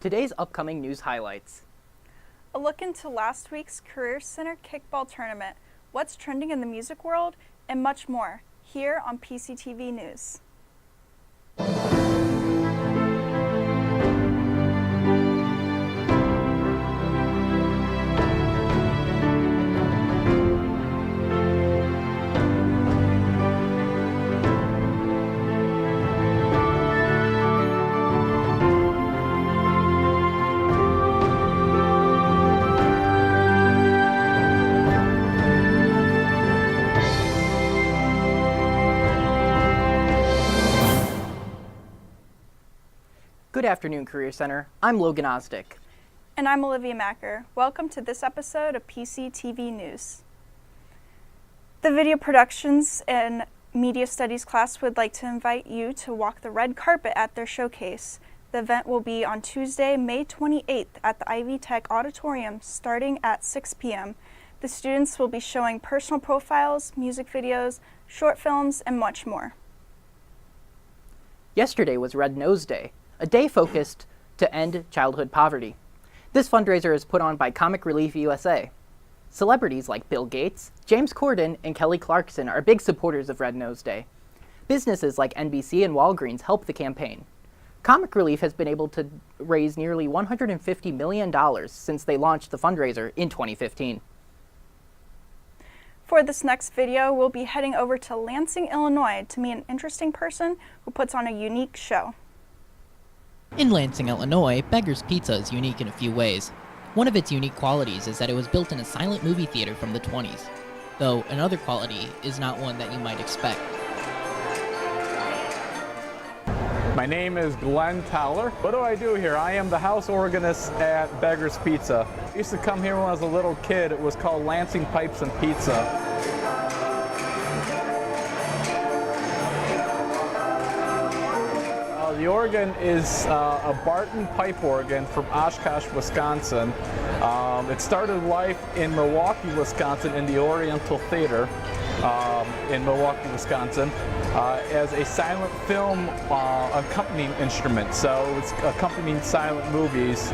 Today's upcoming news highlights. A look into last week's Career Center Kickball Tournament, what's trending in the music world, and much more, here on PCTV News. Good afternoon, Career Center. I'm Logan Osdick. And I'm Olivia Macker. Welcome to this episode of PCTV News. The Video Productions and Media Studies class would like to invite you to walk the red carpet at their showcase. The event will be on Tuesday, May 28th at the Ivy Tech Auditorium starting at 6 p.m. The students will be showing personal profiles, music videos, short films, and much more. Yesterday was Red Nose Day, a day focused to end childhood poverty. This fundraiser is put on by Comic Relief USA. Celebrities like Bill Gates, James Corden, and Kelly Clarkson are big supporters of Red Nose Day. Businesses like NBC and Walgreens help the campaign. Comic Relief has been able to raise nearly $150 million since they launched the fundraiser in 2015. For this next video, we'll be heading over to Lansing, Illinois to meet an interesting person who puts on a unique show. In Lansing, Illinois, Beggar's Pizza is unique in a few ways. One of its unique qualities is that it was built in a silent movie theater from the 20s, though another quality is not one that you might expect. My name is Glenn Towler. What do I do here? I am the house organist at Beggar's Pizza. I used to come here when I was a little kid. It was called Lansing Pipes and Pizza. The organ is a Barton pipe organ from Oshkosh, Wisconsin. It started life in Milwaukee, Wisconsin in the Oriental Theater in Milwaukee, Wisconsin as a silent film accompanying instrument. So it's accompanying silent movies.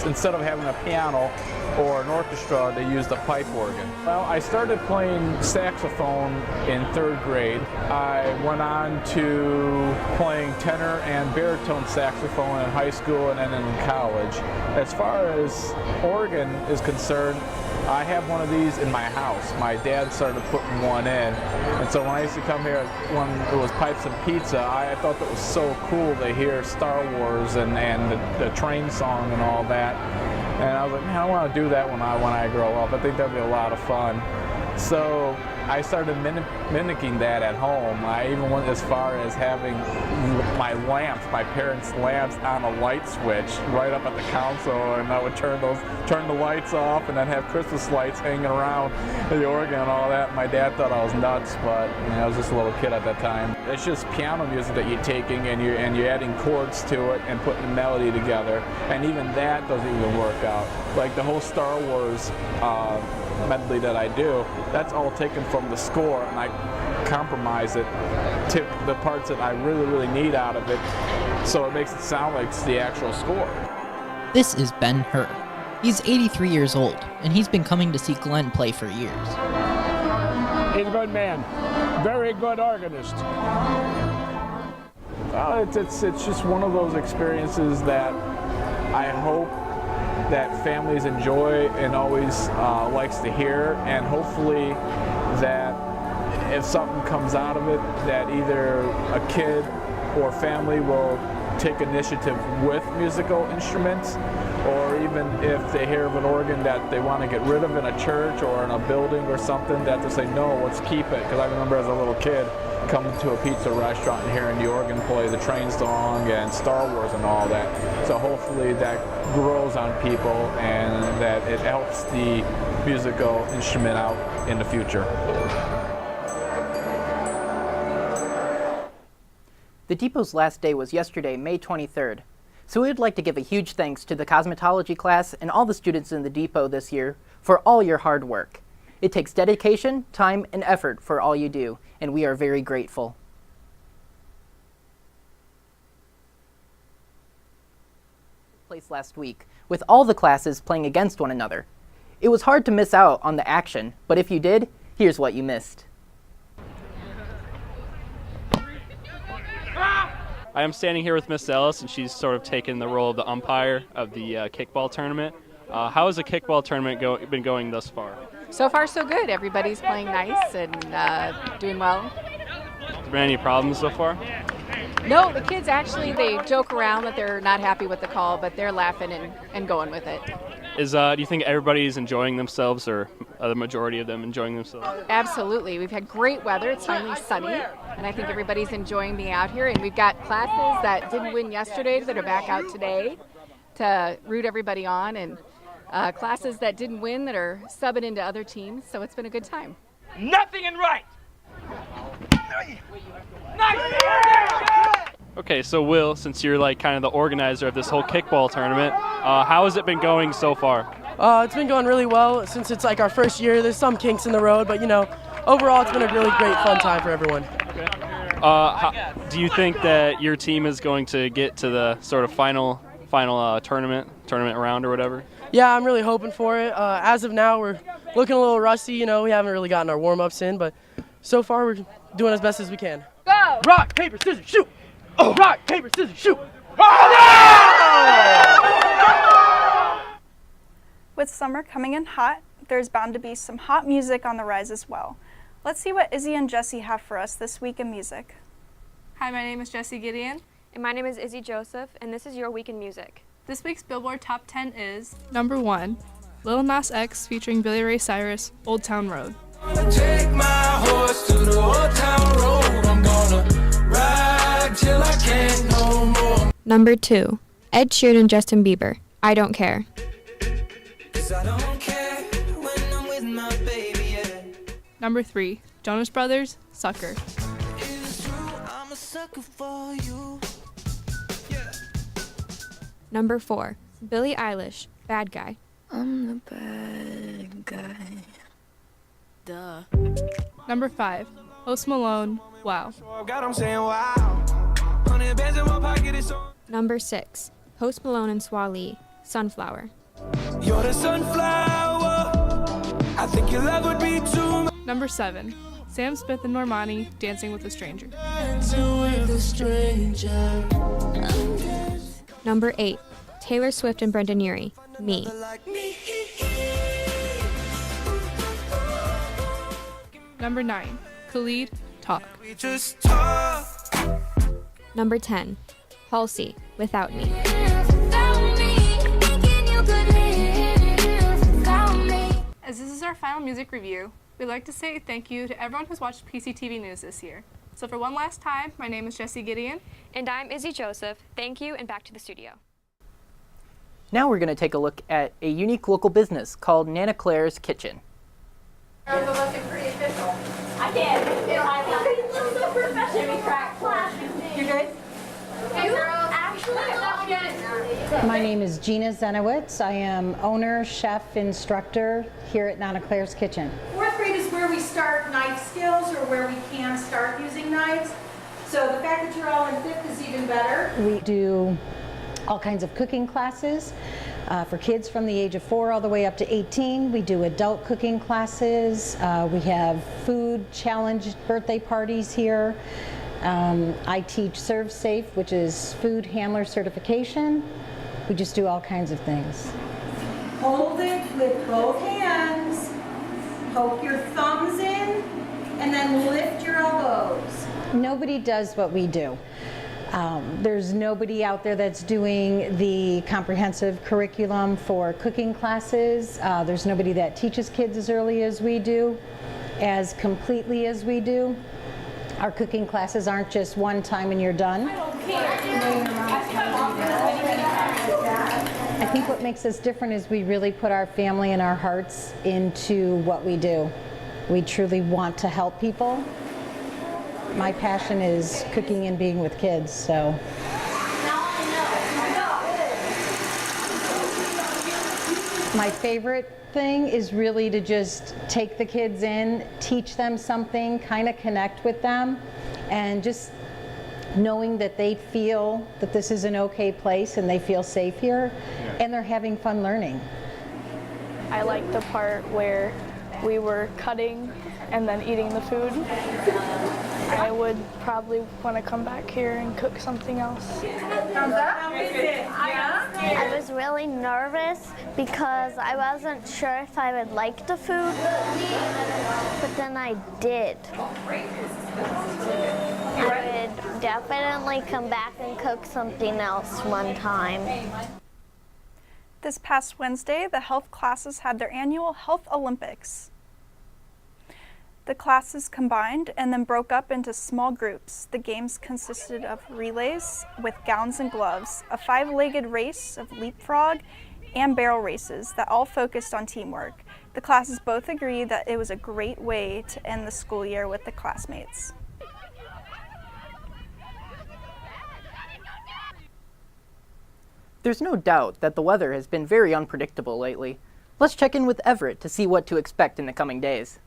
Instead of having a piano or an orchestra, they used a pipe organ. Well, I started playing saxophone in 3rd grade. I went on to playing tenor and baritone saxophone in high school and then in college. As far as organ is concerned, I have one of these in my house. My dad started putting one in, and so when I used to come here when it was Pipes and Pizza, I thought that was so cool to hear Star Wars and the train song and all that. And I was like, man, I want to do that when I grow up. I think that'd be a lot of fun. So I started mimicking that at home. I even went as far as having my lamps, my parents' lamps, on a light switch right up at the console, and I would turn the lights off, and then have Christmas lights hanging around the organ and all that. My dad thought I was nuts, but I was just a little kid at that time. It's just piano music that you're taking and you're adding chords to it and putting the melody together, and even that doesn't even work out. Like the whole Star Wars medley that I do, that's all taken from the score, and I compromise it to the parts that I really need out of it, so it makes it sound like it's the actual score. This is Ben Hur. He's 83 years old, and he's been coming to see Glenn play for years. He's a good man. Very good organist. It's just one of those experiences that I hope that families enjoy and always likes to hear, and hopefully that if something comes out of it, that either a kid or family will take initiative with musical instruments, or even if they hear of an organ that they want to get rid of in a church or in a building or something, that they say, no, let's keep it. Because I remember as a little kid coming to a pizza restaurant and hearing the organ play the train song and Star Wars and all that. So hopefully that grows on people and that it helps the musical instrument out in the future. The Depot's last day was yesterday, May 23rd. So we would like to give a huge thanks to the cosmetology class and all the students in the Depot this year for all your hard work. It takes dedication, time, and effort for all you do, and we are very grateful. place last week, with all the classes playing against one another. It was hard to miss out on the action, but if you did, here's what you missed. I am standing here with Miss Ellis, and she's sort of taken the role of the umpire of the kickball tournament. How has the kickball tournament been going thus far? So far, so good. Everybody's playing nice and doing well. Has there been any problems so far? No, the kids actually, they joke around that they're not happy with the call, but they're laughing and going with it. Do you think everybody's enjoying themselves, or the majority of them enjoying themselves? Absolutely. We've had great weather. It's finally sunny, and I think everybody's enjoying being out here. And we've got classes that didn't win yesterday that are back out today to root everybody on, and classes that didn't win that are subbing into other teams. So it's been a good time. Nothing and right. Okay, so Will, since you're like kind of the organizer of this whole kickball tournament, how has it been going so far? It's been going really well since it's like our first year. There's some kinks in the road, but you know, overall it's been a really great fun time for everyone. Do you think that your team is going to get to the sort of final tournament round or whatever? Yeah, I'm really hoping for it. As of now, we're looking a little rusty. You know, we haven't really gotten our warm-ups in, but so far we're doing as best as we can. Go! Rock, paper, scissors, shoot! Oh, rock, paper, scissors, shoot! With summer coming in hot, there's bound to be some hot music on the rise as well. Let's see what Izzy and Jesse have for us this week in music. Hi, my name is Jessie Gideon. And my name is Izzy Joseph, and this is your Week in Music. This week's Billboard Top 10 is number 1, Lil Nas X featuring Billy Ray Cyrus, Old Town Road. Take my horse to the Old Town Road. I'm gonna ride till I can't no more. Number 2, Ed Sheeran and Justin Bieber, I Don't Care. 'Cause I don't care when I'm with my baby, yeah. Number 3, Jonas Brothers, Sucker. It is true, I'm a sucker for you. Yeah. Number 4, Billie Eilish, Bad Guy. I'm the bad guy. Duh. Number 5, Post Malone, Wow. God, I'm saying wow. 100 bands in my pocket, it's on. Number 6, Post Malone and Swa Lee, Sunflower. You're the sunflower. I think your love would be too much. Number 7, Sam Smith and Normani, Dancing with a Stranger. Dancing with a stranger. Number 8, Taylor Swift and Brendan Urie, Me. Number 9, Khalid, Talk. We just talk. Number 10, Halsey, Without Me. As this is our final music review, we'd like to say thank you to everyone who's watched PCTV News this year. So for one last time, my name is Jessie Gideon. And I'm Izzy Joseph. Thank you, and back to the studio. Now we're going to take a look at a unique local business called Nana Clara's Kitchen. You're looking pretty official. I did. You look so professional. You're good? My name is Gina Zenowitz. I am owner, chef, instructor here at Nana Clara's Kitchen. Fourth grade is where we start knife skills, or where we can start using knives. So the fact that you're all in fifth is even better. We do all kinds of cooking classes for kids from the age of 4 all the way up to 18. We do adult cooking classes. We have food challenge birthday parties here. I teach Serve Safe, which is food handler certification. We just do all kinds of things. Hold it with both hands. Poke your thumbs in, and then lift your elbows. Nobody does what we do. There's nobody out there that's doing the comprehensive curriculum for cooking classes. There's nobody that teaches kids as early as we do, as completely as we do. Our cooking classes aren't just one time and you're done. I think what makes us different is we really put our family and our hearts into what we do. We truly want to help people. My passion is cooking and being with kids, so. My favorite thing is really to just take the kids in, teach them something, kind of connect with them, and just knowing that they feel that this is an okay place and they feel safe here, and they're having fun learning. I like the part where we were cutting and then eating the food. I would probably want to come back here and cook something else. I was really nervous because I wasn't sure if I would like the food, but then I did. I would definitely come back and cook something else one time. This past Wednesday, the health classes had their annual Health Olympics. The classes combined and then broke up into small groups. The games consisted of relays with gowns and gloves, a 5-legged race of leapfrog, and barrel races that all focused on teamwork. The classes both agreed that it was a great way to end the school year with the classmates. There's no doubt that the weather has been very unpredictable lately. Let's check in with Everett to see what to expect in the coming days.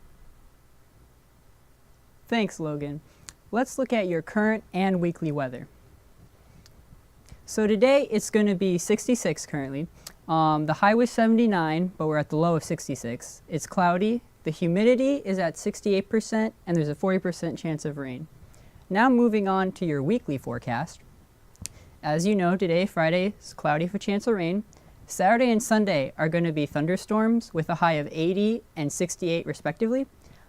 Thanks, Logan. Let's look at your current and weekly weather. So today it's going to be 66 currently. The high was 79, but we're at the low of 66. It's cloudy, the humidity is at 68%, and there's a 40% chance of rain. Now moving on to your weekly forecast. As you know, today, Friday, is cloudy with a chance of rain. Saturday and Sunday are going to be thunderstorms with a high of 80 and 68 respectively.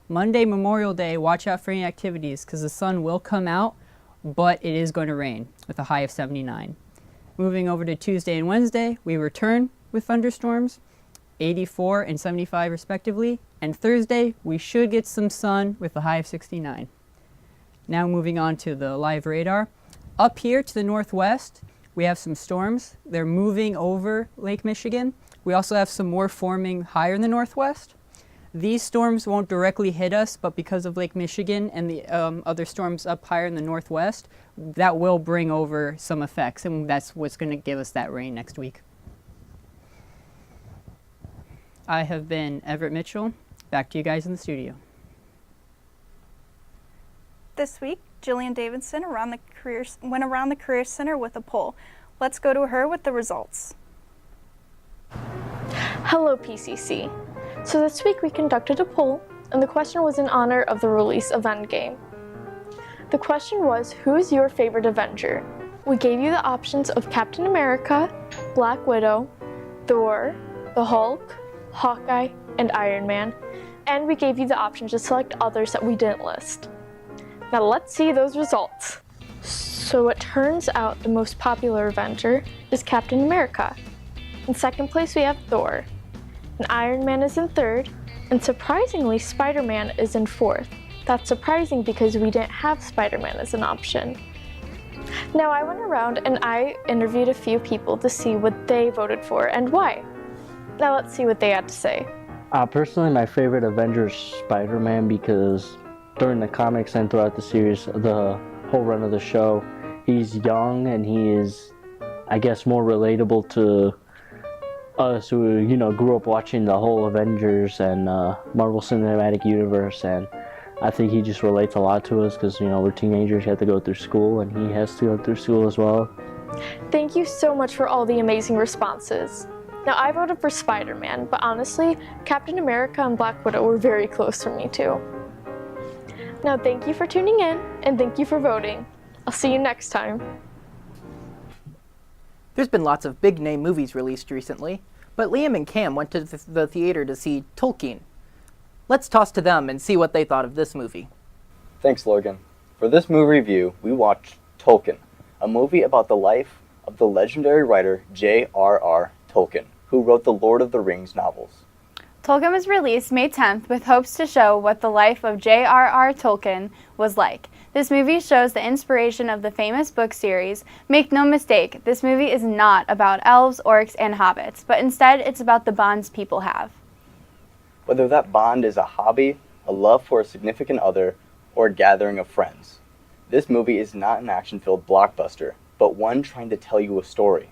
Monday, Memorial Day, watch out for any activities because the sun will come out, but it is going to rain with a high of 79. Moving over to Tuesday and Wednesday, we return with thunderstorms, 84 and 75 respectively. And Thursday, we should get some sun with a high of 69. Now moving on to the live radar. Up here to the northwest, we have some storms. They're moving over Lake Michigan. We also have some more forming higher in the northwest. These storms won't directly hit us, but because of Lake Michigan and the other storms up higher in the northwest, that will bring over some effects, and that's what's going to give us that rain next week. I have been Everett Mitchell. Back to you guys in the studio. This week, Jillian Davidson went around the Career Center with a poll. Let's go to her with the results. Hello, PCC. So this week we conducted a poll, and the question was in honor of the release of Endgame. The question was, who is your favorite Avenger? We gave you the options of Captain America, Black Widow, Thor, the Hulk, Hawkeye, and Iron Man, and we gave you the option to select others that we didn't list. Now let's see those results. So it turns out the most popular Avenger is Captain America. In second place we have Thor. And Iron Man is in third, and surprisingly Spider-Man is in fourth. That's surprising because we didn't have Spider-Man as an option. Now I went around and I interviewed a few people to see what they voted for and why. Now let's see what they had to say. Personally, my favorite Avenger is Spider-Man because during the comics and throughout the series, the whole run of the show, he's young and he is, I guess, more relatable to us who, you know, grew up watching the whole Avengers and Marvel Cinematic Universe, and I think he just relates a lot to us because, you know, we're teenagers, you have to go through school, and he has to go through school as well. Thank you so much for all the amazing responses. Now I voted for Spider-Man, but honestly, Captain America and Black Widow were very close for me too. Now thank you for tuning in, and thank you for voting. I'll see you next time. There's been lots of big-name movies released recently, but Liam and Cam went to the theater to see Tolkien. Let's toss to them and see what they thought of this movie. Thanks, Logan. For this movie review, we watched Tolkien, a movie about the life of the legendary writer J.R.R. Tolkien, who wrote the Lord of the Rings novels. Tolkien was released May 10th with hopes to show what the life of J.R.R. Tolkien was like. This movie shows the inspiration of the famous book series. Make no mistake, this movie is not about elves, orcs, and hobbits, but instead it's about the bonds people have. Whether that bond is a hobby, a love for a significant other, or a gathering of friends, this movie is not an action-filled blockbuster, but one trying to tell you a story.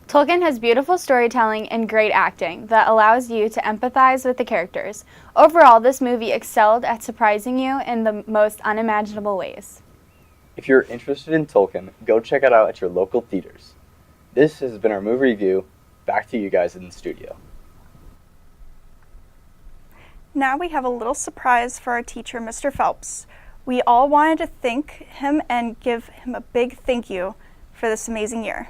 Tolkien has beautiful storytelling and great acting that allows you to empathize with the characters. Overall, this movie excelled at surprising you in the most unimaginable ways. If you're interested in Tolkien, go check it out at your local theaters. This has been our movie review. Back to you guys in the studio. Now we have a little surprise for our teacher, Mr. Phelps. We all wanted to thank him and give him a big thank you for this amazing year.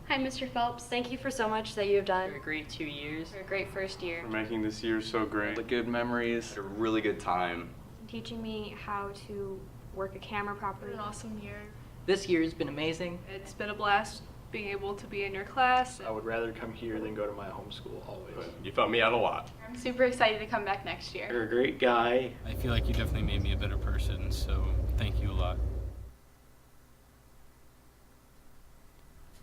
Hi, Mr. Phelps. Thank you for so much that you have done. For a great 2 years. For a great first year. For making this year so great. The good memories. A really good time. Teaching me how to work a camera properly. An awesome year. This year has been amazing. It's been a blast being able to be in your class. I would rather come here than go to my home school always. You found me out a lot. I'm super excited to come back next year. You're a great guy. I feel like you definitely made me a better person, so thank you a lot.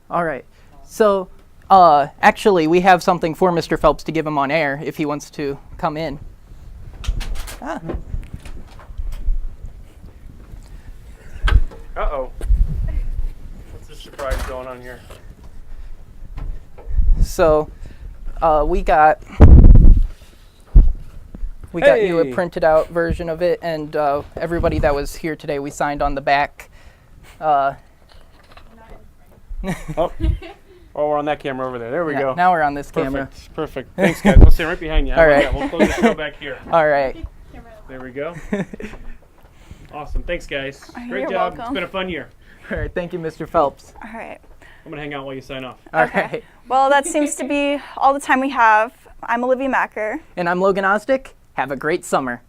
All right. So, actually, we have something for Mr. Phelps to give him on air if he wants to come in. Uh-oh. What's this surprise going on here? So, we got you a printed out version of it, and everybody that was here today, we signed on the back. Oh, we're on that camera over there. There we go. Now we're on this camera. Perfect. Thanks, guys. We'll stand right behind you. All right. We'll close the show back here. All right. There we go. Awesome. Thanks, guys. Great You're job. welcome. It's been a fun year. All right. Thank you, Mr. Phelps. All right. I'm going to hang out while you sign off. All right. Well, that seems to be all the time we have. I'm Olivia Macker. And I'm Logan Osdick. Have a great summer.